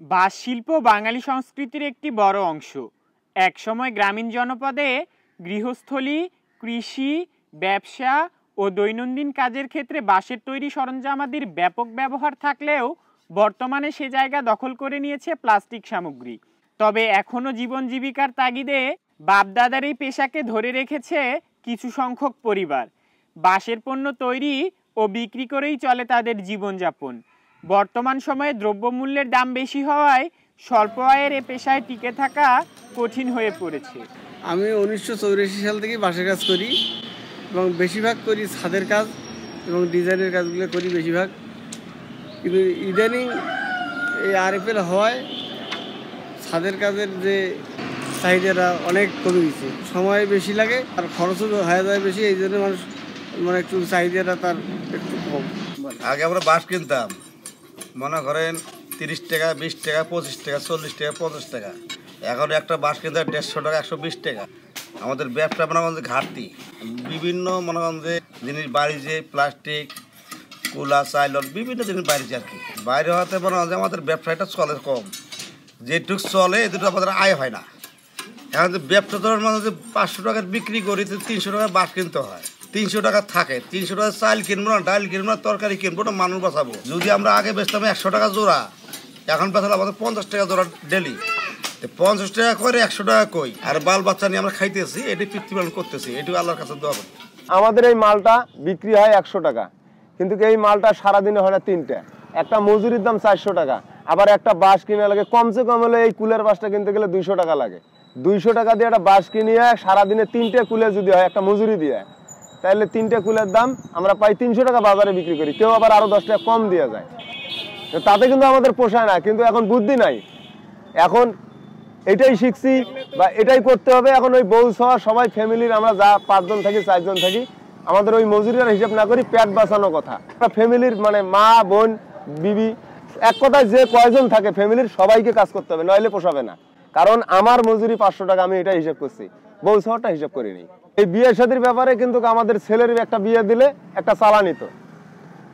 বাঁশ শিল্প বাঙালি সংস্কৃতির একটি বড় অংশ। একসময় গ্রামীণ জনপদে গৃহস্থলী, কৃষি, ব্যবসা ও দৈনন্দিন কাজের ক্ষেত্রে বাঁশের তৈরি সরঞ্জামাদির ব্যাপক ব্যবহার থাকলেও বর্তমানে সে জায়গা দখল করে নিয়েছে প্লাস্টিক সামগ্রী। তবে এখনও জীবন জীবিকার তাগিদে বাপদাদার এই পেশাকে ধরে রেখেছে কিছু সংখ্যক পরিবার। বাঁশের পণ্য তৈরি ও বিক্রি করেই চলে তাদের জীবনযাপন। বর্তমান সময়ে দ্রব্যমূল্যের দাম বেশি হওয়ায় স্বল্প আয়ের এ পেশায় টিকে থাকা কঠিন হয়ে পড়েছে। আমি 1984 সাল থেকে বাঁশের কাজ করি এবং বেশিরভাগ করি ছাদের কাজ এবং ডিজাইনের কাজগুলো করি বেশিরভাগ। কিন্তু ইদানিং এই আরএফএল হওয়ায় ছাদের কাজের যে চাহিদাটা অনেক কমে গেছে, সময় বেশি লাগে আর খরচও হয়ে যায় বেশি, এই জন্য মানুষ একটু চাহিদাটা তার একটু কম। আগে আমরা বাঁশ কিনতাম মনে করেন 30 টাকা, 20 টাকা, 25 টাকা, 40 টাকা, 50 টাকা। এখন একটা বাঁশ কিনতে 150 টাকা, 120 টাকা। আমাদের ব্যবসা মনে করেন যে ঘাটতি, বিভিন্ন মনে করেন যে জিনিস বাড়িছে, প্লাস্টিক, কুলা, চাইলন, বিভিন্ন জিনিস বাড়িছে আর কি। বাইরে হওয়াতে মনে হয় যে আমাদের ব্যবসাটা চলে কম, যেটুক চলে এটুকু আমাদের আয় হয় না। এখন যে ব্যবসা ধরার মানে যে 500 টাকার বিক্রি করি, 300 টাকা বাঁশ কিনতে হয়। 300 টাকা থাকে, 300 টাকা চাল কিনবো না, ডাল কিনবো না, তরকারি কিনবো না, মানুষ বাঁচাবো। যদি আমরা আগে বেচতাম 100 টাকা জোড়া, এখন বেচালে আমাদের 50 টাকা জোড়া ডেলি। 50 টাকা করে 100 টাকা কই, আর বাল বাচ্চা নিয়ে আমরা খাইতেছি, এটি পৃথিবীপালন করতেছি, এটি আল্লাহর কাছে দোয়া করি। আমাদের এই মালটা বিক্রি হয় 100 টাকা, কিন্তু এই মালটা সারাদিনে হয় না 3টা। একটা মজুরির দাম 400 টাকা, আবার একটা বাঁশ কিনে লাগে কমসে কম হলে এই কুলের বাঁশটা কিনতে গেলে 200 টাকা লাগে। 200 টাকা দিয়ে একটা বাঁশ কিনিয়ে সারাদিনে 3টে কুলে যদি হয় একটা মজুরি দিয়ে, তাহলে 3টে কুলের দাম আমরা পাই 300 টাকা বাজারে বিক্রি করি, কেউ আবার আরো 10 টাকা কম দিয়ে যায়। তাতে কিন্তু আমাদের পোষায় না, কিন্তু এখন বুদ্ধি নাই, এখন এটাই শিখছি বা এটাই করতে হবে। এখন ওই বউ সহ সবাই ফ্যামিলির আমরা যা 5 জন থাকি, 4 জন থাকি, আমাদের ওই মজুরির হিসাব না করি পেট বাঁচানোর কথা। ফ্যামিলির মানে মা, বোন, বিবি, এক কথায় যে কয়জন থাকে ফ্যামিলির সবাইকে কাজ করতে হবে, নইলে পোষাবে না। কারণ আমার মজুরি 500 টাকা, আমি এটা হিসাব করছি, বউ সহটা হিসাব করিনি। এই বিয়ে শাদীর ব্যাপারে কিন্তু আমাদের ছেলের একটা বিয়ে দিলে একটা চালা নিত,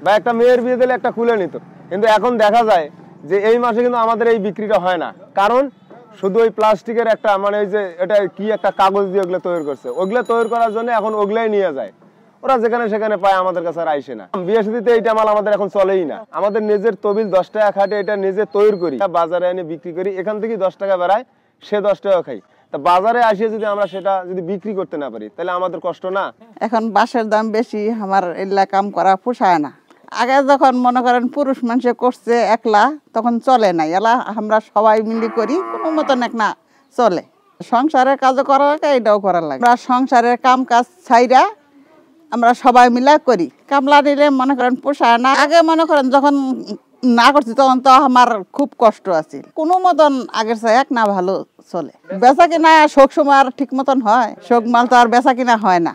বা একটা মেয়ের বিয়ে দিলে একটা কুলে নিত, কিন্তু এখন দেখা যায় যে এই মাসে কিন্তু আমাদের এই বিক্রিটা হয় না। কারণ শুধু ওই প্লাস্টিকের একটা মানে ওই যে এটা কি একটা কাগজ দিয়ে ওগুলো তৈরি করছে, ওগুলো তৈরি করার জন্য এখন ওগুলাই নিয়ে যায়, ওরা যেখানে সেখানে পায়, আমাদের কাছে আর আইসে না। বিয়ে শাদীতে এইটা মাল আমাদের এখন চলেই না। আমাদের নিজের তবিল 10 টাকা খাটে এটা নিজে তৈরি করি, বাজারে এনে বিক্রি করি, এখান থেকে 10 টাকা বেড়ায়, সে 10 টাকা খাই। তা বাজারে আসিয়ে যদি আমরা সেটা যদি বিক্রি করতে না পারি, তাহলে আমাদের কষ্ট না? এখন বাঁশের দাম বেশি, আমার এগুলা কাম করা পোষায় না। আগে যখন মনে করেন পুরুষ মানুষে করছে একলা, তখন চলে না, এলা আমরা সবাই মিলি করি, কোনো মতন এক না চলে। সংসারের কাজও করা লাগে, এটাও করা লাগে। আমরা সংসারের কাম কাজ ছাইরা আমরা সবাই মিলা করি। কামলা নিলে মনে করেন পোষায় না। আগে মনে করেন যখন না করছি তখন তো আমার খুব কষ্ট আছে, কোনো মতন আগের চাই এক না ভালো চলে। বেচা কিনা শোক সময় আর ঠিক মতন হয়, শোক মাল তো আর বেচা কিনা হয় না।